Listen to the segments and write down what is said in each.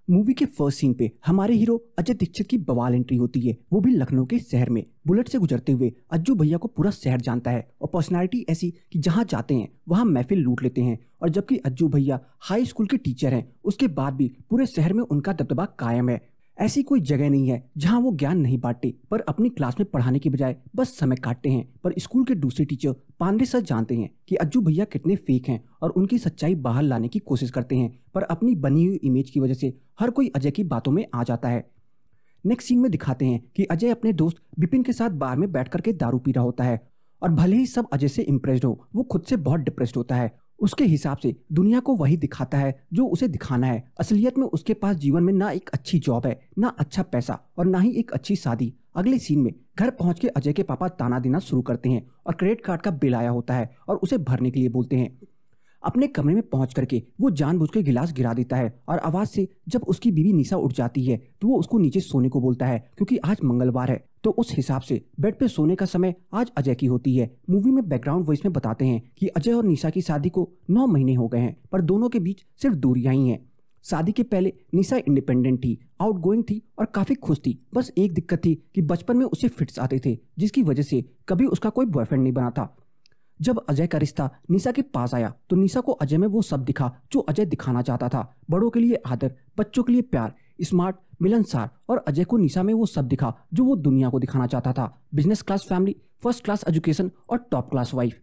Movie के first scene पे हमारे हीरो अजय दीक्षित की बवाल एंट्री होती है, वो भी लखनऊ के शहर में। बुलेट से गुजरते हुए अज्जू भैया को पूरा शहर जानता है और पर्सनालिटी ऐसी कि जहां जाते हैं वहां महफिल लूट लेते हैं। और जबकि अज्जू भैया हाई स्कूल के टीचर हैं, उसके बाद भी पूरे शहर में उनका दबदबा कायम है। ऐसी कोई जगह नहीं है जहां वो ज्ञान नहीं बांटते, पर अपनी क्लास में पढ़ाने की बजाय बस समय काटते हैं। पर स्कूल के दूसरे टीचर पांडे सर जानते हैं कि अज्जू भैया कितने फेक हैं और उनकी सच्चाई बाहर लाने की कोशिश करते हैं, पर अपनी बनी हुई इमेज की वजह से हर कोई अजय की बातों में आ जाता है। नेक्स्ट सीन में दिखाते हैं कि अजय अपने दोस्त विपिन के साथ बार में बैठ करके दारू पी रहा होता है और भले ही सब अजय से इम्प्रेस्ड हो, वो खुद से बहुत डिप्रेस्ड होता है। उसके हिसाब से दुनिया को वही दिखाता है जो उसे दिखाना है। असलियत में उसके पास जीवन में ना एक अच्छी जॉब है, ना अच्छा पैसा और ना ही एक अच्छी शादी। अगले सीन में घर पहुंच के अजय के पापा ताना देना शुरू करते हैं और क्रेडिट कार्ड का बिल आया होता है और उसे भरने के लिए बोलते हैं। अपने कमरे में पहुंच करके वो जानबूझ के गिलास गिरा देता है और आवाज से जब उसकी बीवी निशा उठ जाती है तो वो उसको नीचे सोने को बोलता है, क्योंकि आज मंगलवार है तो उस हिसाब से बेड पे सोने का समय आज अजय की होती है। मूवी में बैकग्राउंड वॉइस में बताते हैं कि अजय और निशा की शादी को 9 महीने हो गए हैं, पर दोनों के बीच सिर्फ दूरियां ही हैं। शादी के पहले निशा इंडिपेंडेंट थी, आउटगोइंग थी और काफी खुश थी। बस एक दिक्कत थी कि बचपन में उसे फिट्स आते थे, जिसकी वजह से कभी उसका कोई बॉयफ्रेंड नहीं बना था। जब अजय का रिश्ता निशा के पास आया तो निशा को अजय में वो सब दिखा जो अजय दिखाना चाहता था। बड़ों के लिए आदर, बच्चों के लिए प्यार, स्मार्ट, मिलनसार। और अजय को निशा में वो सब दिखा जो वो दुनिया को दिखाना चाहता था। Business class family, first class education और टॉप क्लास वाइफ।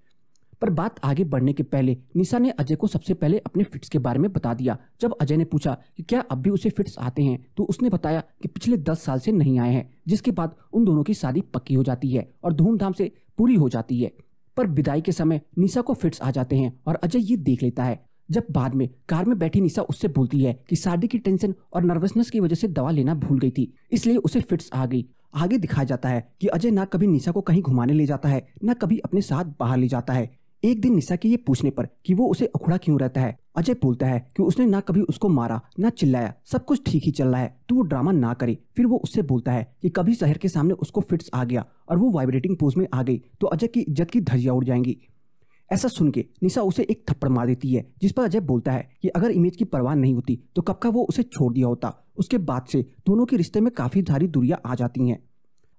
पर बात आगे बढ़ने के पहले निशा ने अजय को सबसे पहले अपने फिट्स के बारे में बता दिया। जब अजय ने पूछा कि क्या अब भी उसे फिट्स आते हैं तो उसने बताया कि पिछले 10 साल से नहीं आए हैं, जिसके बाद उन दोनों की शादी पक्की हो जाती है और धूमधाम से पूरी हो जाती है। पर विदाई के समय निशा को फिट्स आ जाते हैं और अजय ये देख लेता है। जब बाद में कार में बैठी निशा उससे बोलती है कि शादी की टेंशन और नर्वसनेस की वजह से दवा लेना भूल गई थी, इसलिए उसे फिट्स आ गई। आगे दिखाया जाता है कि अजय ना कभी निशा को कहीं घुमाने ले जाता है, ना कभी अपने साथ बाहर ले जाता है। एक दिन निशा के ये पूछने पर कि वो उसे उखड़ा क्यों रहता है, अजय बोलता है कि उसने ना कभी उसको मारा ना चिल्लाया, सब कुछ ठीक ही चल रहा है तो वो ड्रामा ना करे। फिर वो उससे बोलता है कि कभी शहर के सामने उसको फिट्स आ गया और वो वाइब्रेटिंग पोज में आ गई तो अजय की इज्जत की धज्जियां उड़ जाएंगी। ऐसा सुन के निशा उसे एक थप्पड़ मार देती है, जिस पर अजय बोलता है कि अगर इमेज की परवाह नहीं होती तो कब का वो उसे छोड़ दिया होता। उसके बाद से दोनों के रिश्ते में काफी सारी दूरियां आ जाती हैं।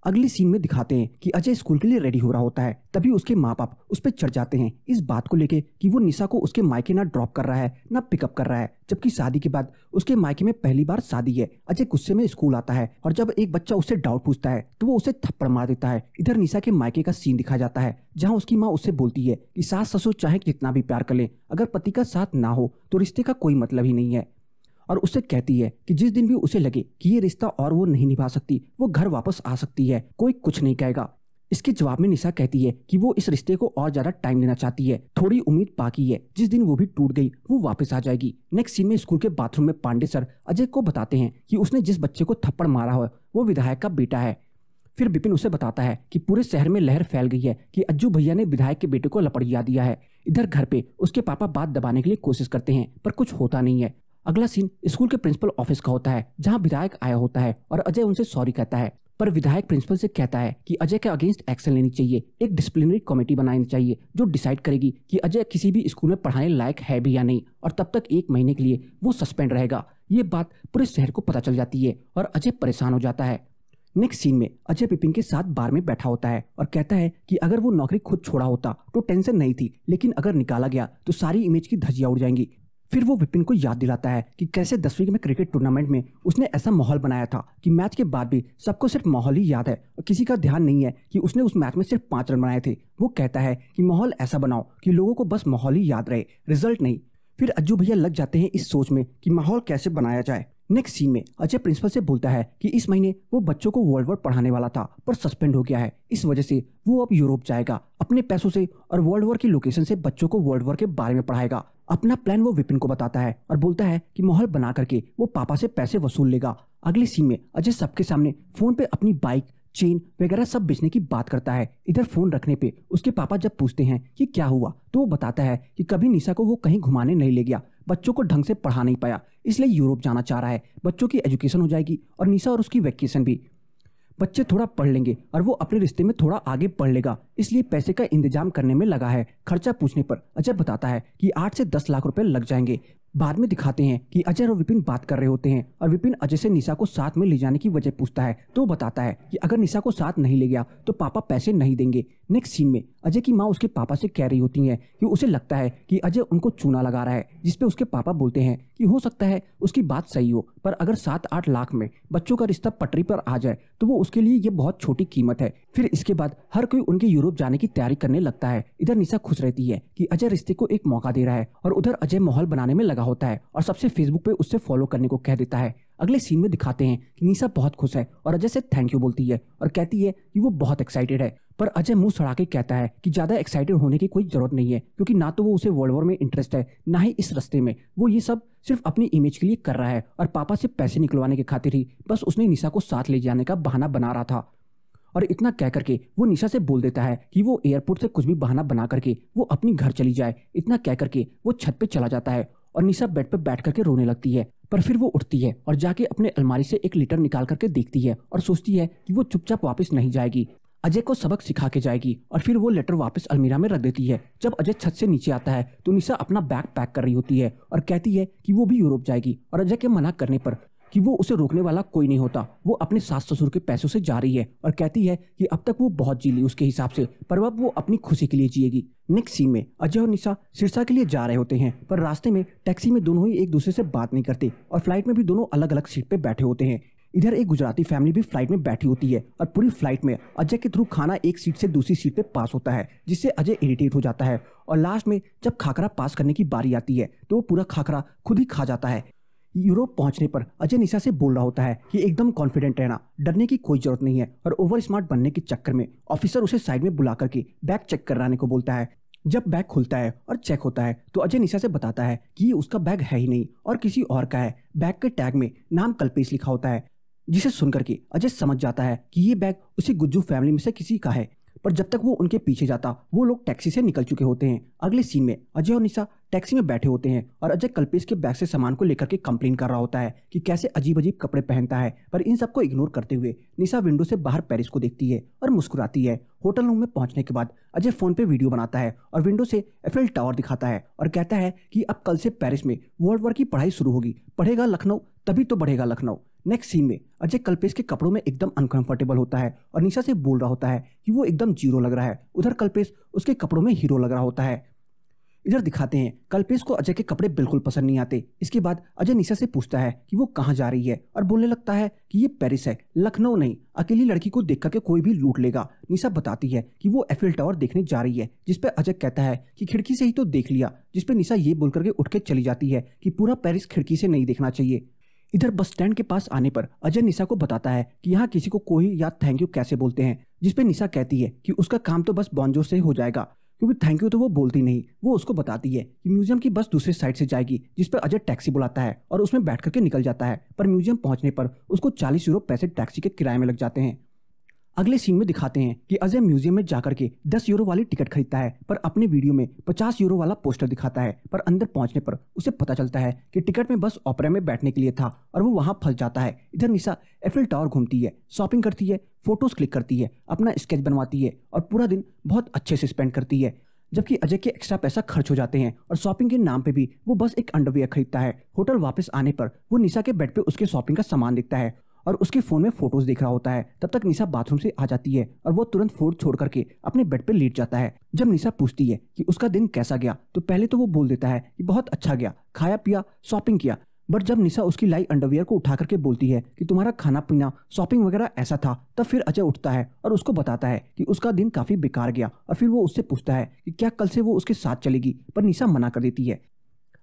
अगली सीन में दिखाते हैं कि अजय स्कूल के लिए रेडी हो रहा होता है, तभी उसके माँ बाप उस पर चढ़ जाते हैं इस बात को लेके कि वो निशा को उसके मायके ना ड्रॉप कर रहा है ना पिकअप कर रहा है, जबकि शादी के बाद उसके मायके में पहली बार शादी है। अजय गुस्से में स्कूल आता है और जब एक बच्चा उससे डाउट पूछता है तो वो उसे थप्पड़ मार देता है। इधर निशा के मायके का सीन दिखाया जाता है जहाँ उसकी माँ उससे बोलती है कि सास ससुर चाहे कितना भी प्यार कर ले, अगर पति का साथ ना हो तो रिश्ते का कोई मतलब ही नहीं है। और उससे कहती है कि जिस दिन भी उसे लगे कि ये रिश्ता और वो नहीं निभा सकती, वो घर वापस आ सकती है, कोई कुछ नहीं कहेगा। इसके जवाब में निशा कहती है कि वो इस रिश्ते को और ज्यादा टाइम देना चाहती है, थोड़ी उम्मीद बाकी है, जिस दिन वो भी टूट गई वो वापस आ जाएगी। नेक्स्ट सीन में स्कूल के बाथरूम में पांडे सर अजय को बताते हैं कि उसने जिस बच्चे को थप्पड़ मारा हो वो विधायक का बेटा है। फिर विपिन उसे बताता है कि पूरे शहर में लहर फैल गई है कि अज्जू भैया ने विधायक के बेटे को लपड़िया दिया है। इधर घर पे उसके पापा बात दबाने के लिए कोशिश करते हैं पर कुछ होता नहीं है। अगला सीन स्कूल के प्रिंसिपल ऑफिस का होता है जहां विधायक आया होता है और अजय उनसे सॉरी कहता है, पर विधायक प्रिंसिपल से कहता है कि अजय के अगेंस्ट एक्शन लेनी चाहिए, एक डिसिप्लिनरी कमेटी बनानी चाहिए जो डिसाइड करेगी कि अजय किसी भी स्कूल में पढ़ाने लायक है भी या नहीं, और तब तक 1 महीने के लिए वो सस्पेंड रहेगा। ये बात पूरे शहर को पता चल जाती है और अजय परेशान हो जाता है। नेक्स्ट सीन में अजय विपिन के साथ बार में बैठा होता है और कहता है कि अगर वो नौकरी खुद छोड़ा होता तो टेंशन नहीं थी, लेकिन अगर निकाला गया तो सारी इमेज की धज्जियां उड़ जाएंगी। फिर वो विपिन को याद दिलाता है कि कैसे 10वीं में क्रिकेट टूर्नामेंट में उसने ऐसा माहौल बनाया था कि मैच के बाद भी सबको सिर्फ माहौल ही याद है और किसी का ध्यान नहीं है कि उसने उस मैच में सिर्फ 5 रन बनाए थे। वो कहता है कि माहौल ऐसा बनाओ कि लोगों को बस माहौल ही याद रहे, रिजल्ट नहीं। फिर अज्जू भैया लग जाते हैं इस सोच में कि माहौल कैसे बनाया जाए। नेक्स्ट सीन में अजय प्रिंसिपल से बोलता है कि इस महीने वो बच्चों को वर्ल्ड वॉर पढ़ाने वाला था पर सस्पेंड हो गया है, इस वजह से वो अब यूरोप जाएगा अपने पैसों से और वर्ल्ड वॉर की लोकेशन से बच्चों को वर्ल्ड वॉर के बारे में पढ़ाएगा। अपना प्लान वो विपिन को बताता है और बोलता है कि माहौल बना करके वो पापा से पैसे वसूल लेगा। अगले सीन में अजय सबके सामने फोन पे अपनी बाइक, चेन वगैरह सब बेचने की बात करता है। इधर फोन रखने पे उसके पापा जब पूछते हैं कि क्या हुआ तो वो बताता है कि कभी निशा को वो कहीं घुमाने नहीं ले गया, बच्चों को ढंग से पढ़ा नहीं पाया, इसलिए यूरोप जाना चाह रहा है। बच्चों की एजुकेशन हो जाएगी और निशा और उसकी वैकेशन भी। बच्चे थोड़ा पढ़ लेंगे और वो अपने रिश्ते में थोड़ा आगे बढ़ लेगा, इसलिए पैसे का इंतजाम करने में लगा है। खर्चा पूछने पर अजय बताता है कि 8 से 10 लाख रुपए लग जाएंगे। बाद में दिखाते हैं कि अजय और विपिन बात कर रहे होते हैं और विपिन अजय से निशा को साथ में ले जाने की वजह पूछता है तो वो बताता है कि अगर निशा को साथ नहीं ले गया तो पापा पैसे नहीं देंगे। नेक्स्ट सीन में अजय की माँ उसके पापा से कह रही होती है कि उसे लगता है कि अजय उनको चूना लगा रहा है, जिसपे उसके पापा बोलते हैं कि हो सकता है उसकी बात सही हो, पर अगर 7-8 लाख में बच्चों का रिश्ता पटरी पर आ जाए तो वो उसके लिए ये बहुत छोटी कीमत है। फिर इसके बाद हर कोई उनके यूरोप जाने की तैयारी करने लगता है। इधर निशा खुश रहती है कि अजय रिश्ते को एक मौका दे रहा है और उधर अजय माहौल बनाने में लगा होता है और सबसे फेसबुक पे उससे फॉलो करने को कह देता है। अगले सीन में दिखाते हैं कि निशा बहुत खुश है और अजय से थैंक यू बोलती है और कहती है कि वो बहुत एक्साइटेड है, पर अजय मुंह सड़ा के कहता है कि ज्यादा एक्साइटेड होने की कोई जरूरत नहीं है, क्योंकि ना तो वो उसे वर्ल्ड वॉर में इंटरेस्ट है, ना ही इस रास्ते में। वो ये सब सिर्फ अपनी इमेज के लिए कर रहा है और पापा से पैसे निकलवाने की खातिर ही बस उसने निशा को साथ ले जाने का बहाना बना रहा था। और इतना कह करके वो निशा से बोल देता है कि वो एयरपोर्ट से कुछ भी बहाना बना करके वो अपनी घर चली जाए। इतना कह करके वो छत पे चला जाता है और निशा बेड पे बैठ करके रोने लगती है, पर फिर वो उठती है और जाके अपने अलमारी से एक लेटर निकाल करके देखती है और सोचती है कि वो चुपचाप वापस नहीं जाएगी, अजय को सबक सिखा के जाएगी। और फिर वो लेटर वापस अलमीरा में रख देती है। जब अजय छत से नीचे आता है तो निशा अपना बैग पैक कर रही होती है और कहती है कि वो भी यूरोप जाएगी, और अजय के मना करने पर कि वो उसे रोकने वाला कोई नहीं होता, वो अपने सास ससुर के पैसों से जा रही है और कहती है कि अब तक वो बहुत जी ली उसके हिसाब से, पर अब वो अपनी खुशी के लिए जिएगी। नेक्स्ट सीन में अजय और निशा सिरसा के लिए जा रहे होते हैं, पर रास्ते में टैक्सी में दोनों ही एक दूसरे से बात नहीं करते और फ्लाइट में भी दोनों अलग अलग सीट पे बैठे होते हैं। इधर एक गुजराती फैमिली भी फ्लाइट में बैठी होती है और पूरी फ्लाइट में अजय के थ्रू खाना एक सीट से दूसरी सीट पे पास होता है, जिससे अजय इरिटेट हो जाता है और लास्ट में जब खाकरा पास करने की बारी आती है तो वो पूरा खाकरा खुद ही खा जाता है। यूरोप पहुंचने पर अजय निशा से बोल रहा होता है कि एकदम कॉन्फिडेंट रहना, डरने की कोई जरूरत नहीं है, और ओवर स्मार्ट बनने के चक्कर में ऑफिसर उसे साइड में बुला करके बैग चेक कराने को बोलता है। जब बैग खुलता है और चेक होता है तो अजय निशा से बताता है कि ये उसका बैग है ही नहीं और किसी और का है। बैग के टैग में नाम कल्पेश लिखा होता है, जिसे सुनकर के अजय समझ जाता है कि ये बैग उसी गुज्जू फैमिली में से किसी का है। पर जब तक वो उनके पीछे जाता वो लोग टैक्सी से निकल चुके होते हैं। अगले सीन में अजय और निशा टैक्सी में बैठे होते हैं और अजय कल्पेश के बैग से सामान को लेकर के कंप्लेन कर रहा होता है कि कैसे अजीब अजीब कपड़े पहनता है, पर इन सबको इग्नोर करते हुए निशा विंडो से बाहर पेरिस को देखती है और मुस्कुराती है। होटल रूम में पहुंचने के बाद अजय फोन पे वीडियो बनाता है और विंडो से एफिल टावर दिखाता है और कहता है कि अब कल से पेरिस में वर्ल्ड वॉर की पढ़ाई शुरू होगी, पढ़ेगा लखनऊ तभी तो बढ़ेगा लखनऊ। नेक्स्ट सीन में अजय कल्पेश के कपड़ों में एकदम अनकंफर्टेबल होता है और निशा से बोल रहा होता है कि वो एकदम जीरो लग रहा है। उधर कल्पेश उसके कपड़ों में हीरो लग रहा होता है। इधर दिखाते हैं कल्पेश को अजय के कपड़े बिल्कुल पसंद नहीं आते। इसके बाद अजय निशा से पूछता है कि वो कहाँ जा रही है और बोलने लगता है कि ये पेरिस है, लखनऊ नहीं। अकेली लड़की को देख करके कोई भी लूट लेगा। निशा बताती है कि वो एफिल टावर देखने जा रही है, जिसपे अजय कहता है कि खिड़की से ही तो देख लिया, जिसपे निशा ये बोल करके उठ के चली जाती है कि पूरा पेरिस खिड़की से नहीं देखना चाहिए। इधर बस स्टैंड के पास आने पर अजय निशा को बताता है कि यहाँ किसी को कोई या थैंक यू कैसे बोलते हैं, जिसपे निशा कहती है कि उसका काम तो बस बॉन्जोर से हो जाएगा, क्योंकि थैंक यू तो वो बोलती नहीं। वो उसको बताती है कि म्यूजियम की बस दूसरे साइड से जाएगी, जिसपे अजय टैक्सी बुलाता है और उसमें बैठ करके निकल जाता है। पर म्यूजियम पहुंचने पर उसको 40 यूरो पैसे टैक्सी के किराए में लग जाते हैं। अगले सीन में दिखाते हैं कि अजय म्यूजियम में जाकर के 10 यूरो वाली टिकट खरीदता है, पर अपने वीडियो में 50 यूरो वाला पोस्टर दिखाता है। पर अंदर पहुंचने पर उसे पता चलता है कि टिकट में बस ओपेरा में बैठने के लिए था और वो वहां फंस जाता है। इधर निशा एफिल टावर घूमती है, शॉपिंग करती है, फोटोज क्लिक करती है, अपना स्केच बनवाती है और पूरा दिन बहुत अच्छे से स्पेंड करती है। जबकि अजय के एक्स्ट्रा पैसा खर्च हो जाते हैं और शॉपिंग के नाम पे भी वो बस एक अंडरवियर खरीदता है। होटल वापस आने पर वो निशा के बेड पे उसके शॉपिंग का सामान देखता है और उसके फोन में फोटोज देख रहा होता है। तब तक निशा बाथरूम से आ जाती है और वो तुरंत फोन छोड़ करके अपने बेड पे लेट जाता है। जब निशा पूछती है कि उसका दिन कैसा गया तो पहले तो वो बोल देता है कि बहुत अच्छा गया, खाया पिया, शॉपिंग किया। बट जब निशा उसकी लाई अंडरवियर को उठा करके बोलती है कि तुम्हारा खाना पीना शॉपिंग वगैरह ऐसा था, तब फिर अजय उठता है और उसको बताता है कि उसका दिन काफी बेकार गया और फिर वो उससे पूछता है कि क्या कल से वो उसके साथ चलेगी, पर निशा मना कर देती है।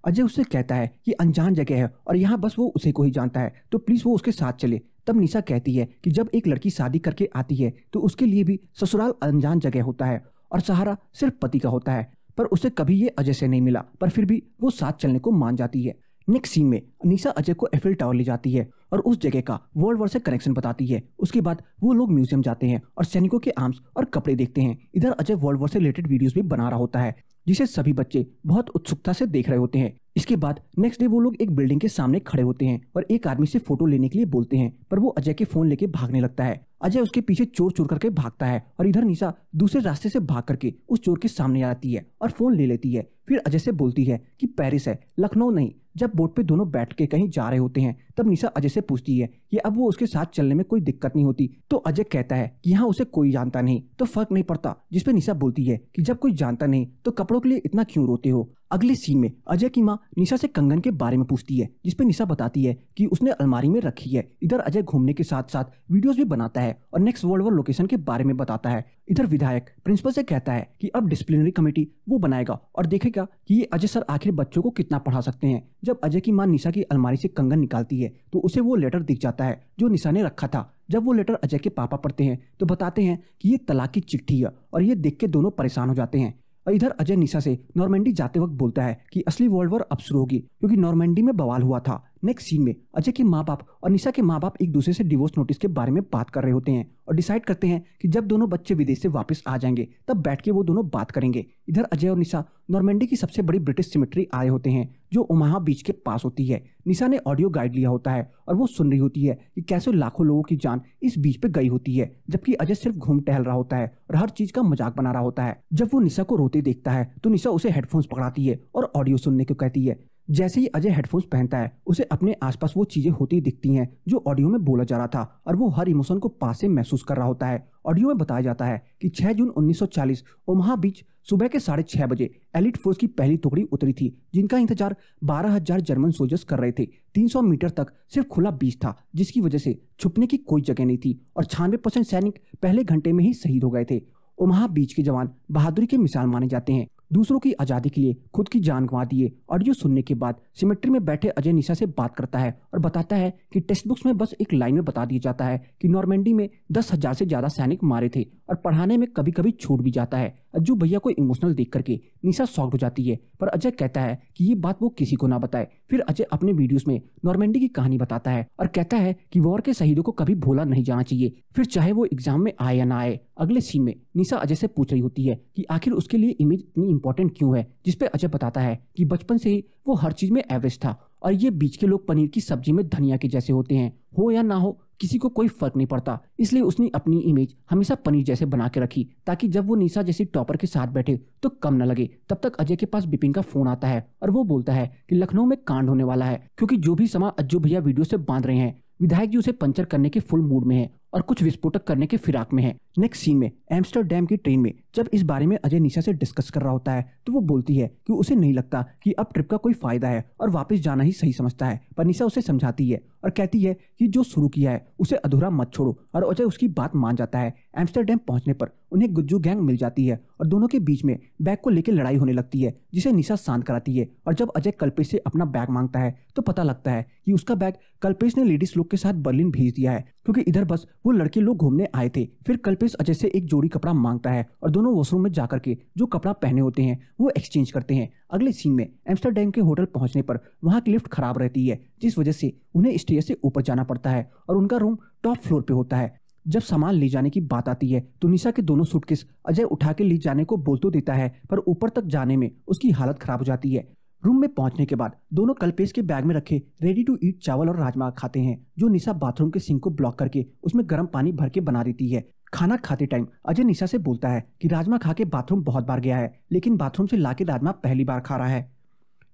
अजय उससे कहता है कि अनजान जगह है और यहाँ बस वो उसे को ही जानता है, तो प्लीज वो उसके साथ चले। तब निशा कहती है कि जब एक लड़की शादी करके आती है तो उसके लिए भी ससुराल अनजान जगह होता है और सहारा सिर्फ पति का होता है। पर उसे कभी ये अजय से नहीं मिला, पर फिर भी वो साथ चलने को मान जाती है। नेक्स्ट सीन में निशा अजय को एफिल टावर ले जाती है और उस जगह का वर्ल्ड वॉर से कनेक्शन बताती है। उसके बाद वो लोग म्यूजियम जाते हैं और सैनिकों के आर्म्स और कपड़े देखते हैं। इधर अजय वर्ल्ड वॉर से रिलेटेड वीडियोस भी बना रहा होता है, जिसे सभी बच्चे बहुत उत्सुकता से देख रहे होते हैं। इसके बाद नेक्स्ट डे वो लोग एक बिल्डिंग के सामने खड़े होते हैं और एक आदमी से फोटो लेने के लिए बोलते हैं, पर वो अजय के फोन लेके भागने लगता है। अजय उसके पीछे चोर चोर करके भागता है और इधर निशा दूसरे रास्ते से भाग करके उस चोर के सामने आती है और फोन ले लेती है। फिर अजय से बोलती है कि पेरिस है, लखनऊ नहीं। जब बोट पे दोनों बैठ के कहीं जा रहे होते हैं तब निशा अजय से पूछती है कि अब वो उसके साथ चलने में कोई दिक्कत नहीं होती, तो अजय कहता है कि यहाँ उसे कोई जानता नहीं तो फर्क नहीं पड़ता। जिसपे निशा बोलती है कि जब कोई जानता नहीं तो कपड़ों के लिए इतना क्यों रोते हो। अगले सीन में अजय की माँ निशा से कंगन के बारे में पूछती है, जिसपे निशा बताती है कि उसने अलमारी में रखी है। इधर अजय घूमने के साथ साथ वीडियोस भी बनाता है और नेक्स्ट वर्ल्ड वॉर लोकेशन के बारे में बताता है। इधर विधायक प्रिंसिपल से कहता है कि अब डिसिप्लिनरी कमेटी वो बनाएगा और देखेगा कि ये अजय सर आखिर बच्चों को कितना पढ़ा सकते हैं। जब अजय की माँ निशा की अलमारी से कंगन निकालती है तो उसे वो लेटर दिख जाता है जो निशा ने रखा था। जब वो लेटर अजय के पापा पढ़ते हैं तो बताते हैं कि ये तलाक की चिट्ठी है और ये देख के दोनों परेशान हो जाते हैं। और इधर अजय निशा से नॉर्मैंडी जाते वक्त बोलता है कि असली वर्ल्ड वॉर अब शुरू होगी क्योंकि नॉर्मैंडी में बवाल हुआ था। नेक्स्ट सीन में अजय के माँ बाप और निशा के माँ बाप एक दूसरे से डिवोर्स नोटिस के बारे में बात कर रहे होते हैं और डिसाइड करते हैं कि जब दोनों बच्चे विदेश से वापस आ जाएंगे तब बैठ के वो दोनों बात करेंगे। इधर अजय और निशा नॉर्मैंडी की सबसे बड़ी ब्रिटिश सिमेट्री आए होते हैं जो ओमाहा बीच के पास होती है। निशा ने ऑडियो गाइड लिया होता है और वो सुन रही होती है कि कैसे लाखों लोगों की जान इस बीच पे गई होती है, जबकि अजय सिर्फ घूम टहल रहा होता है और हर चीज का मजाक बना रहा होता है। जब वो निशा को रोते देखता है तो निशा उसे हेडफोन्स पकड़ाती है और ऑडियो सुनने को कहती है। जैसे ही अजय हेडफोन्स पहनता है उसे अपने आसपास वो चीजें होती दिखती हैं जो ऑडियो में बोला जा रहा था और वो हर इमोशन को पास से महसूस कर रहा होता है। ऑडियो में बताया जाता है कि 6 जून 1940 ओमाहा बीच सुबह के 6:30 बजे एलिट फोर्स की पहली टुकड़ी उतरी थी जिनका इंतजार 12,000 जर्मन सोल्जर्स कर रहे थे। 300 मीटर तक सिर्फ खुला बीच था जिसकी वजह से छुपने की कोई जगह नहीं थी और 96% सैनिक पहले घंटे में ही शहीद हो गए थे। ओमाहा बीच के जवान बहादुरी के मिसाल माने जाते हैं, दूसरों की आजादी के लिए खुद की जान गंवा दिए। ऑडियो सुनने के बाद सिमेट्री में बैठे अजय निशा से बात करता है और बताता है कि टेक्स्ट बुक्स में बस एक लाइन में बता दिया जाता है कि नॉर्मैंडी में 10,000 से ज्यादा सैनिक मारे थे और पढ़ाने में कभी कभी छूट भी जाता है। अज्जू भैया को इमोशनल देख करके निशा शॉक्ड हो जाती है, पर अजय कहता है कि ये बात वो किसी को ना बताए। फिर अजय अपने वीडियोस में नॉर्मैंडी की कहानी बताता है और कहता है कि वॉर के शहीदों को कभी भूला नहीं जाना चाहिए, फिर चाहे वो एग्जाम में आए या ना आए। अगले सीन में निशा अजय से पूछ रही होती है कि आखिर उसके लिए इमेज इतनी इंपॉर्टेंट क्यों है, जिसपे अजय बताता है कि बचपन से ही वो हर चीज में एवरेज था और ये बीच के लोग पनीर की सब्जी में धनिया के जैसे होते हैं, हो या ना हो किसी को कोई फर्क नहीं पड़ता। इसलिए उसने अपनी इमेज हमेशा पनीर जैसे बना के रखी ताकि जब वो निशा जैसी टॉपर के साथ बैठे तो कम न लगे। तब तक अजय के पास बिपिन का फोन आता है और वो बोलता है कि लखनऊ में कांड होने वाला है क्योंकि जो भी सामान अज्जू भैया वीडियो से बांध रहे हैं विधायक जी उसे पंचर करने के फुल मूड में है और कुछ विस्फोटक करने के फिराक में है। नेक्स्ट सीन में एम्स्टरडैम की ट्रेन में जब इस बारे में अजय निशा से डिस्कस कर रहा होता है तो वो बोलती है कि उसे नहीं लगता कि अब ट्रिप का कोई फायदा है और वापस जाना ही सही समझता है, पर निशा उसे समझाती है और कहती है कि जो शुरू किया है उसे अधूरा मत छोड़ो और अजय उसकी बात मान जाता है। एम्स्टरडैम पहुंचने पर उन्हें गुज्जू गैंग मिल जाती है और दोनों के बीच में बैग को लेकर लड़ाई होने लगती है जिसे निशा शांत कराती है। और जब अजय कल्पेश से अपना बैग मांगता है तो पता लगता है कि उसका बैग कल्पेश ने लेडीज लोग के साथ बर्लिन भेज दिया है क्योंकि इधर बस वो लड़के लोग घूमने आए थे। फिर कल्पेश अजय से एक जोड़ी कपड़ा मांगता है और दोनों वॉशरूम में जाकर के जो कपड़ा पहने होते हैं वो एक्सचेंज करते हैं। अगले सीन में एम्स्टरडैम के होटल पहुंचने पर वहां की लिफ्ट खराब रहती है जिस वजह से उन्हें स्टेज से ऊपर जाना पड़ता है और उनका रूम टॉप फ्लोर पे होता है। जब सामान ले जाने की बात आती है तो निशा के दोनों सूटकेस अजय उठा के ले जाने को बोल तो देता है, पर ऊपर तक जाने में उसकी हालत खराब हो जाती है। रूम में पहुंचने के बाद दोनों कल्पेश के बैग में रखे रेडी टू ईट चावल और राजमा खाते हैं जो निशा बाथरूम के सिंक को ब्लॉक करके उसमें गर्म पानी भर के बना देती है। खाना खाते टाइम अजय निशा से बोलता है कि राजमा खा के बाथरूम बहुत बार गया है लेकिन बाथरूम से लाके राजमा पहली बार खा रहा है।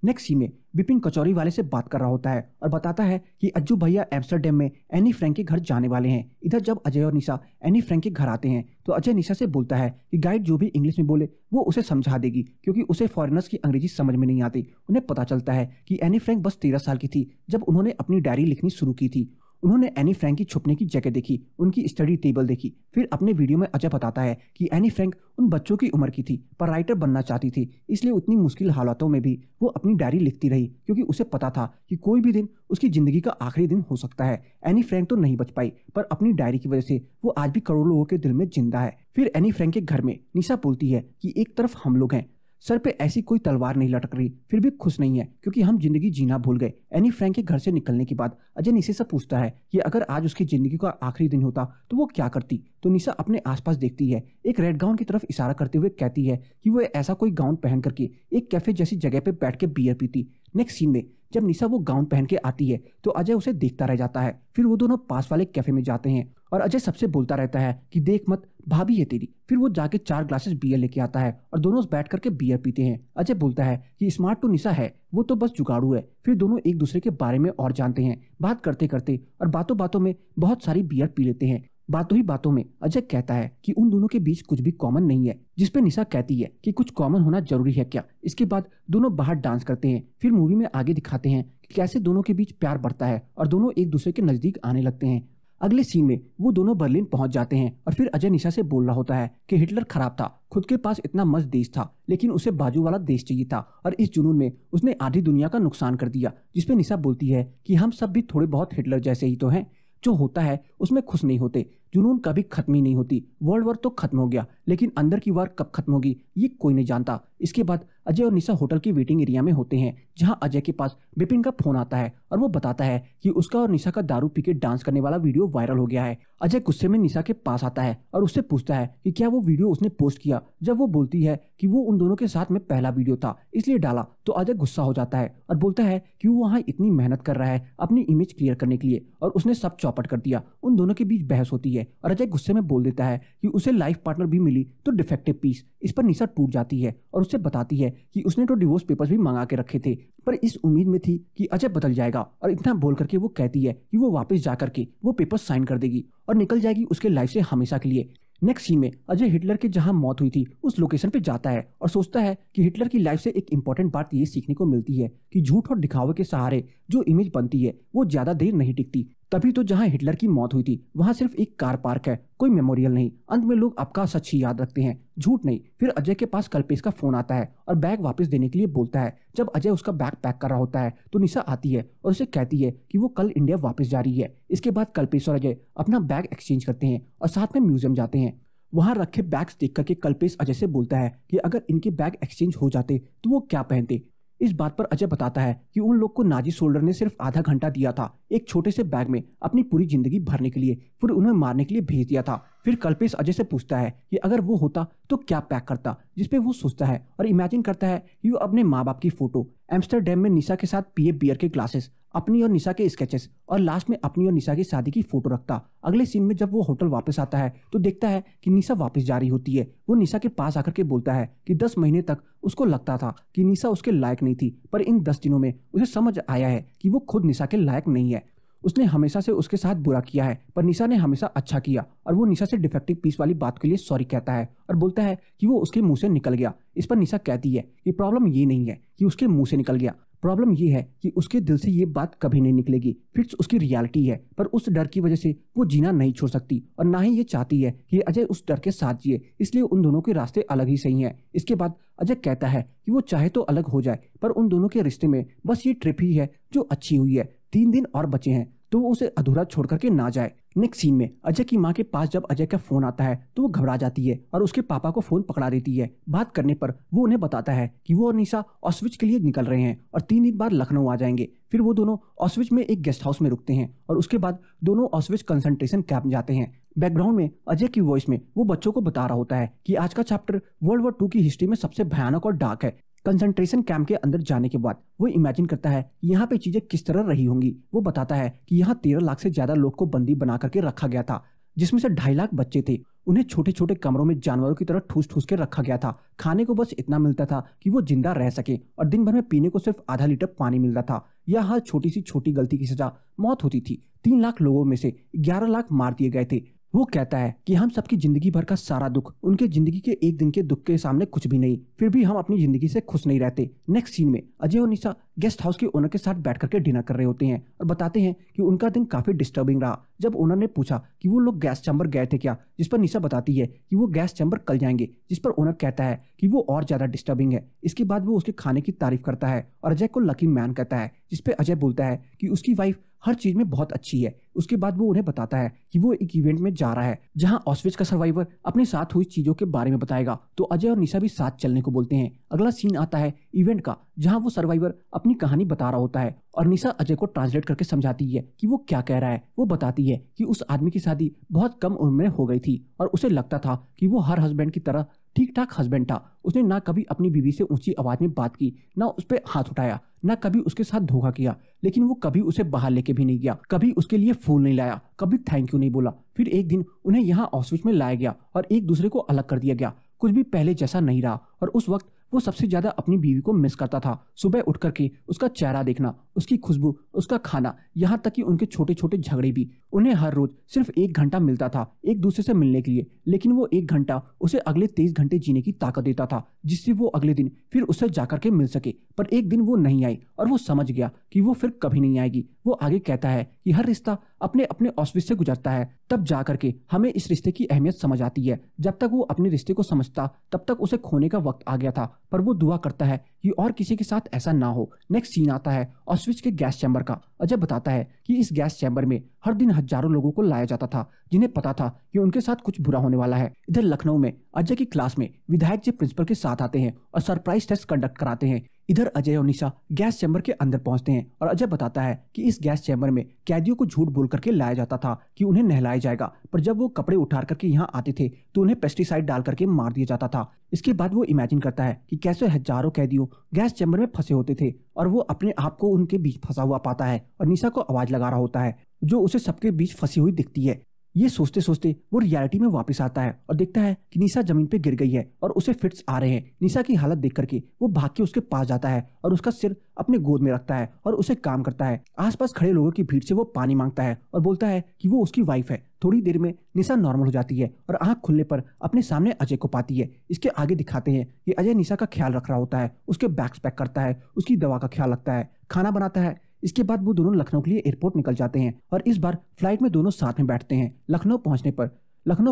नेक्स्ट सीन में बिपिन कचौरी वाले से बात कर रहा होता है और बताता है कि अज्जू भैया एम्स्टरडैम में एनी फ्रैंक के घर जाने वाले हैं। इधर जब अजय और निशा एनी फ्रैंक के घर आते हैं तो अजय निशा से बोलता है कि गाइड जो भी इंग्लिश में बोले वो उसे समझा देगी क्योंकि उसे फॉरेनर्स की अंग्रेजी समझ में नहीं आती। उन्हें पता चलता है कि एनी फ्रैंक बस 13 साल की थी जब उन्होंने अपनी डायरी लिखनी शुरू की थी। उन्होंने एनी फ्रैंक की छुपने की जगह देखी, उनकी स्टडी टेबल देखी। फिर अपने वीडियो में अजय बताता है कि एनी फ्रैंक उन बच्चों की उम्र की थी पर राइटर बनना चाहती थी, इसलिए उतनी मुश्किल हालातों में भी वो अपनी डायरी लिखती रही क्योंकि उसे पता था कि कोई भी दिन उसकी जिंदगी का आखिरी दिन हो सकता है। एनी फ्रैंक तो नहीं बच पाई पर अपनी डायरी की वजह से वो आज भी करोड़ों लोगों के दिल में जिंदा है। फिर एनी फ्रैंक के घर में निशा बोलती है कि एक तरफ हम लोग हैं सर पे ऐसी कोई तलवार नहीं लटक रही, फिर भी खुश नहीं है क्योंकि हम जिंदगी जीना भूल गए। एनी फ्रैंक के घर से निकलने के बाद अजय निशा से पूछता है कि अगर आज उसकी जिंदगी का आखिरी दिन होता तो वो क्या करती। तो निशा अपने आसपास देखती है, एक रेड गाउन की तरफ इशारा करते हुए कहती है कि वो ऐसा कोई गाउन पहन करके एक कैफे जैसी जगह पे बैठ के बियर पीती। नेक्स्ट सीन में जब निशा वो गाउन पहन के आती है तो अजय उसे देखता रह जाता है। फिर वो दोनों पास वाले कैफे में जाते हैं और अजय सबसे बोलता रहता है कि देख मत, भाभी है तेरी। फिर वो जाके 4 ग्लासेस बियर लेके आता है और दोनों बैठ करके बियर पीते हैं। अजय बोलता है कि स्मार्ट तो निशा है, वो तो बस जुगाड़ू है। फिर दोनों एक दूसरे के बारे में और जानते हैं, बात करते करते और बातों बातों में बहुत सारी बियर पी लेते हैं। बातों ही बातों में अजय कहता है कि उन दोनों के बीच कुछ भी कॉमन नहीं है, जिसपे निशा कहती है कि कुछ कॉमन होना जरूरी है क्या। इसके बाद दोनों बाहर डांस करते हैं। फिर मूवी में आगे दिखाते हैं कि कैसे दोनों के बीच प्यार बढ़ता है और दोनों एक दूसरे के नजदीक आने लगते हैं। अगले सीन में वो दोनों बर्लिन पहुंच जाते हैं और फिर अजय निशा से बोल रहा होता है कि हिटलर खराब था, खुद के पास इतना मस्त देश था लेकिन उसे बाजू वाला देश चाहिए था और इस जुनून में उसने आधी दुनिया का नुकसान कर दिया। जिसपे निशा बोलती है कि हम सब भी थोड़े बहुत हिटलर जैसे ही तो हैं, जो होता है उसमें खुश नहीं होते, जुनून कभी खत्म ही नहीं होती। वर्ल्ड वॉर तो खत्म हो गया लेकिन अंदर की वार कब खत्म होगी ये कोई नहीं जानता। इसके बाद अजय और निशा होटल की वेटिंग एरिया में होते हैं जहां अजय के पास बिपिन का फोन आता है और वो बताता है कि उसका और निशा का दारू पी के डांस करने वाला वीडियो वायरल हो गया है। अजय गुस्से में निशा के पास आता है और उससे पूछता है कि क्या वो वीडियो उसने पोस्ट किया। जब वो बोलती है कि वो उन दोनों के साथ में पहला वीडियो था इसलिए डाला तो अजय गुस्सा हो जाता है और बोलता है कि वो वहाँ इतनी मेहनत कर रहा है अपनी इमेज क्लियर करने के लिए और उसने सब चौपट कर दिया। उन दोनों के बीच बहस होती है और अजय गुस्से में बोल देता है कि उसे लाइफ पार्टनर भी मिली तो डिफेक्टिव पीस। इस पर निशा टूट जाती है और उससे बताती है कि उसने तो डिवोर्स पेपर्स भी मंगा के रखे थे पर इस उम्मीद में थी कि अजय बदल जाएगा। और इतना बोल करके वो कहती है कि वो वापस जा करके वो पेपर्स साइन कर देगी और निकल जाएगी उसके लाइफ से हमेशा के लिए। नेक्स्ट सीन में अजय हिटलर के जहां मौत हुई थी उस लोकेशन पे जाता है और सोचता है कि हिटलर की लाइफ से एक इंपॉर्टेंट बात ये सीखने को मिलती है कि झूठ और दिखावे के सहारे जो इमेज बनती है वो ज्यादा देर नहीं टिकती। तभी तो जहां हिटलर की मौत हुई थी वहां सिर्फ एक कार पार्क है, कोई मेमोरियल नहीं। अंत में लोग आपका सच ही याद रखते हैं, झूठ नहीं। फिर अजय के पास कल्पेश का फोन आता है और बैग वापस देने के लिए बोलता है। जब अजय उसका बैग पैक कर रहा होता है तो निशा आती है और उसे कहती है कि वो कल इंडिया वापस जा रही है। इसके बाद कल्पेश और अजय अपना बैग एक्सचेंज करते हैं और साथ में म्यूजियम जाते हैं। वहां रखे बैग्स देख करके कल्पेश अजय से बोलता है कि अगर इनके बैग एक्सचेंज हो जाते तो वो क्या पहनते। इस बात पर अजय बताता है कि उन लोग को नाजी सोल्डर ने सिर्फ आधा घंटा दिया था एक छोटे से बैग में अपनी पूरी जिंदगी भरने के लिए, फिर उन्हें मारने के लिए भेज दिया था। फिर कल्पेश अजय से पूछता है कि अगर वो होता तो क्या पैक करता। जिसपे वो सोचता है और इमेजिन करता है कि वो अपने माँ बाप की फोटो, एम्स्टरडेम में निशा के साथ पिए बियर के ग्लासेस, अपनी और निशा के स्केचेस और लास्ट में अपनी और निशा की शादी की फोटो रखता। अगले सीन में जब वो होटल वापस आता है तो देखता है कि निशा वापस जा रही होती है। वो निशा के पास आकर के बोलता है कि 10 महीने तक उसको लगता था कि निशा उसके लायक नहीं थी पर इन 10 दिनों में उसे समझ आया है कि वो खुद निशा के लायक नहीं है। उसने हमेशा से उसके साथ बुरा किया है पर निशा ने हमेशा अच्छा किया। और वो निशा से डिफेक्टिव पीस वाली बात के लिए सॉरी कहता है और बोलता है कि वो उसके मुंह से निकल गया। इस पर निशा कहती है कि प्रॉब्लम ये नहीं है कि उसके मुंह से निकल गया, प्रॉब्लम ये है कि उसके दिल से ये बात कभी नहीं निकलेगी। फिर उसकी रियलिटी है पर उस डर की वजह से वो जीना नहीं छोड़ सकती और ना ही ये चाहती है कि अजय उस डर के साथ जिए, इसलिए उन दोनों के रास्ते अलग ही सही हैं। इसके बाद अजय कहता है कि वो चाहे तो अलग हो जाए पर उन दोनों के रिश्ते में बस ये ट्रिप ही है जो अच्छी हुई है। 3 दिन और बचे हैं तो वो उसे अधूरा छोड़ करके ना जाए। नेक्स्ट सीन में अजय की माँ के पास जब अजय का फोन आता है तो वो घबरा जाती है और उसके पापा को फोन पकड़ा देती है। बात करने पर वो उन्हें बताता है कि वो और निशा ऑस्विच के लिए निकल रहे हैं और 3 दिन बाद लखनऊ आ जाएंगे। फिर वो दोनों ऑस्विच में एक गेस्ट हाउस में रुकते हैं और उसके बाद दोनों ऑस्विच कंसंट्रेशन कैंप जाते हैं। बैकग्राउंड में अजय की वॉइस में वो बच्चों को बता रहा होता है कि आज का चैप्टर वर्ल्ड वॉर 2 की हिस्ट्री में सबसे भयानक और डार्क है। कंसंट्रेशन कैंप के अंदर जाने के बाद वो इमेजिन करता है यहाँ पे चीजें किस तरह रही होंगी। वो बताता है कि यहाँ 13 लाख से ज्यादा लोग को बंदी बना करके रखा गया था जिसमें से 2.5 लाख बच्चे थे। उन्हें छोटे छोटे कमरों में जानवरों की तरह ठूस ठूस के रखा गया था। खाने को बस इतना मिलता था कि वो जिंदा रह सके और दिन भर में पीने को सिर्फ आधा लीटर पानी मिलता था। यह हर छोटी सी छोटी गलती की सजा मौत होती थी। 3 लाख लोगों में से 11 लाख मार दिए गए थे। वो कहता है कि हम सबकी जिंदगी भर का सारा दुख उनके जिंदगी के एक दिन के दुख के सामने कुछ भी नहीं, फिर भी हम अपनी जिंदगी से खुश नहीं रहते। नेक्स्ट सीन में अजय और निशा गेस्ट हाउस के ओनर के साथ बैठ करके डिनर कर रहे होते हैं और बताते हैं कि उनका दिन काफी डिस्टर्बिंग रहा। जब ओनर ने पूछा कि वो लोग गैस चैम्बर गए थे क्या, जिस पर निशा बताती है कि वो गैस चैम्बर कल जाएंगे, जिस पर ओनर कहता है कि वो और ज्यादा डिस्टर्बिंग है। इसके बाद वो उसके खाने की तारीफ करता है और अजय को लकी मैन कहता है, जिसपे अजय बोलता है कि उसकी वाइफ हर चीज में बहुत अच्छी है। उसके बाद वो उन्हें बताता है कि वो एक इवेंट में जा रहा है जहां ऑस्विच का सर्वाइवर अपने साथ हुई चीजों के बारे में बताएगा। तो अजय और निशा भी साथ चलने को बोलते हैं। अगला सीन आता है इवेंट का, जहां वो सर्वाइवर अपनी कहानी बता रहा होता है और निशा अजय को ट्रांसलेट करके समझाती है कि वो क्या कह रहा है। वो बताती है कि उस आदमी की शादी बहुत कम उम्र में हो गई थी और उसे लगता था कि वो हर हस्बैंड की तरह ठीक ठाक हस्बैंड था। उसने ना कभी अपनी बीवी से ऊंची आवाज में बात की, ना उस पर हाथ उठाया, ना कभी उसके साथ धोखा किया, लेकिन वो कभी उसे बाहर लेके भी नहीं गया, कभी उसके लिए फूल नहीं लाया, कभी थैंक यू नहीं बोला। फिर एक दिन उन्हें यहाँ ऑस्विच में लाया गया और एक दूसरे को अलग कर दिया गया। कुछ भी पहले जैसा नहीं रहा और उस वक्त वो सबसे ज्यादा अपनी बीवी को मिस करता था। सुबह उठ करके उसका चेहरा देखना, उसकी खुशबू, उसका खाना, यहाँ तक कि उनके छोटे छोटे झगड़े भी। उन्हें हर रोज सिर्फ 1 घंटा मिलता था एक दूसरे से मिलने के लिए, लेकिन वो 1 घंटा उसे अगले 23 घंटे जीने की ताकत देता था, जिससे वो अगले दिन फिर उससे जाकर के मिल सके। पर एक दिन वो नहीं आई और वो समझ गया कि वो फिर कभी नहीं आएगी। वो आगे कहता है कि हर रिश्ता अपने अपने ऑस्विच से गुजरता है, तब जा करके हमें इस रिश्ते की अहमियत समझ आती है। जब तक वो अपने रिश्ते को समझता तब तक उसे खोने का वक्त आ गया था, पर वो दुआ करता है कि और किसी के साथ ऐसा ना हो। नेक्स्ट सीन आता है ऑस्विच के गैस चैम्बर का। अजय बताता है कि इस गैस चैम्बर में हर दिन हजारों लोगों को लाया जाता था जिन्हें पता था कि उनके साथ कुछ बुरा होने वाला है। इधर लखनऊ में अजय की क्लास में विधायक जी प्रिंसिपल के साथ आते हैं और सरप्राइज टेस्ट कंडक्ट कराते हैं। इधर अजय और निशा गैस चैम्बर के अंदर पहुंचते हैं और अजय बताता है कि इस गैस चैम्बर में कैदियों को झूठ बोल करके लाया जाता था कि उन्हें नहलाया जाएगा, पर जब वो कपड़े उठार करके यहाँ आते थे तो उन्हें पेस्टिसाइड डाल करके मार दिया जाता था। इसके बाद वो इमेजिन करता है कि कैसे हजारों कैदियों गैस चैम्बर में फंसे होते थे और वो अपने आप को उनके बीच फंसा हुआ पाता है और निशा को आवाज लगा रहा होता है जो उसे सबके बीच फंसी हुई दिखती है। ये सोचते सोचते वो रियलिटी में वापस आता है और देखता है कि निशा जमीन पे गिर गई है और उसे फिट्स आ रहे हैं। निशा की हालत देख करके वो भाग के उसके पास जाता है और उसका सिर अपने गोद में रखता है और उसे काम करता है। आसपास खड़े लोगों की भीड़ से वो पानी मांगता है और बोलता है कि वो उसकी वाइफ है। थोड़ी देर में निशा नॉर्मल हो जाती है और आंख खुलने पर अपने सामने अजय को पाती है। इसके आगे दिखाते हैं कि अजय निशा का ख्याल रख रहा होता है, उसके बैग्स पैक करता है, उसकी दवा का ख्याल रखता है, खाना बनाता है। इसके बाद वो दोनों लखनऊ के लिए एयरपोर्ट निकल जाते हैं और इस बार फ्लाइट में दोनों साथ में बैठते हैं। लखनऊ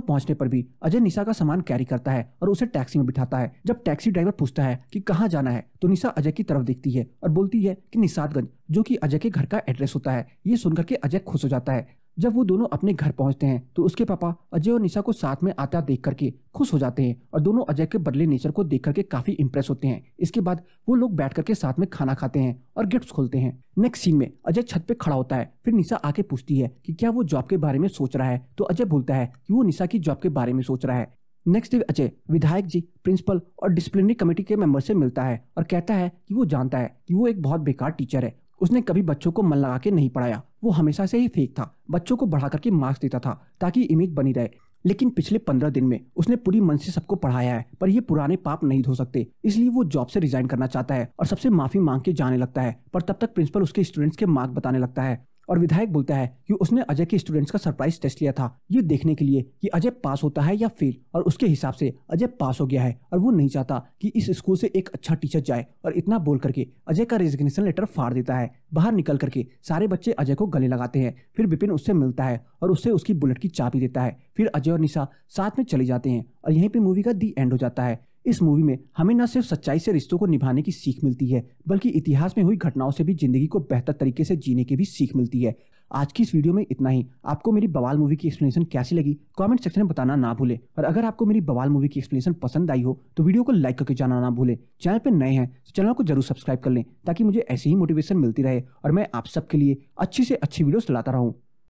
पहुंचने पर भी अजय निशा का सामान कैरी करता है और उसे टैक्सी में बिठाता है। जब टैक्सी ड्राइवर पूछता है कि कहाँ जाना है तो निशा अजय की तरफ देखती है और बोलती है कि निशातगंज, जो कि अजय के घर का एड्रेस होता है। ये सुनकर के अजय खुश हो जाता है। जब वो दोनों अपने घर पहुंचते हैं तो उसके पापा अजय और निशा को साथ में आता देख करके खुश हो जाते हैं और दोनों अजय के बदले नेचर को देख करके काफी इंप्रेस होते हैं। इसके बाद वो लोग बैठ करके साथ में खाना खाते हैं और गिफ्ट्स खोलते हैं। नेक्स्ट सीन में अजय छत पे खड़ा होता है। फिर निशा आके पूछती है कि क्या वो जॉब के बारे में सोच रहा है, तो अजय बोलता है कि वो निशा की जॉब के बारे में सोच रहा है। नेक्स्ट डे अजय विधायक जी, प्रिंसिपल और डिसिप्लिनरी कमेटी के मेंबर से मिलता है और कहता है कि वो जानता है कि वो एक बहुत बेकार टीचर है। उसने कभी बच्चों को मन लगा के नहीं पढ़ाया, वो हमेशा से ही फेक था, बच्चों को बढ़ा करके मार्क्स देता था ताकि इमेज बनी रहे। लेकिन पिछले 15 दिन में उसने पूरी मन से सबको पढ़ाया है, पर ये पुराने पाप नहीं धो सकते, इसलिए वो जॉब से रिजाइन करना चाहता है और सबसे माफी मांग के जाने लगता है। पर तब तक प्रिंसिपल उसके स्टूडेंट्स के मार्क बताने लगता है और विधायक बोलता है कि उसने अजय के स्टूडेंट्स का सरप्राइज टेस्ट लिया था, ये देखने के लिए कि अजय पास होता है या फेल, और उसके हिसाब से अजय पास हो गया है और वो नहीं चाहता कि इस स्कूल से एक अच्छा टीचर जाए। और इतना बोल करके अजय का रेजिग्नेशन लेटर फाड़ देता है। बाहर निकल करके सारे बच्चे अजय को गले लगाते हैं। फिर विपिन उससे मिलता है और उससे उसकी बुलेट की चाबी देता है। फिर अजय और निशा साथ में चले जाते हैं और यहीं पे मूवी का दी एंड हो जाता है। इस मूवी में हमें न सिर्फ सच्चाई से रिश्तों को निभाने की सीख मिलती है, बल्कि इतिहास में हुई घटनाओं से भी जिंदगी को बेहतर तरीके से जीने की भी सीख मिलती है। आज की इस वीडियो में इतना ही। आपको मेरी बवाल मूवी की एक्सप्लेनेशन कैसी लगी कमेंट सेक्शन में बताना ना भूलें। और अगर आपको मेरी बवाल मूवी की एक्सप्लेनेशन पसंद आई हो तो वीडियो को लाइक करके जाना ना भूलें। चैनल पर नए हैं तो चैनल को जरूर सब्सक्राइब कर लें ताकि मुझे ऐसी ही मोटिवेशन मिलती रहे और मैं आप सबके लिए अच्छी से अच्छी वीडियोस लाता रहूं।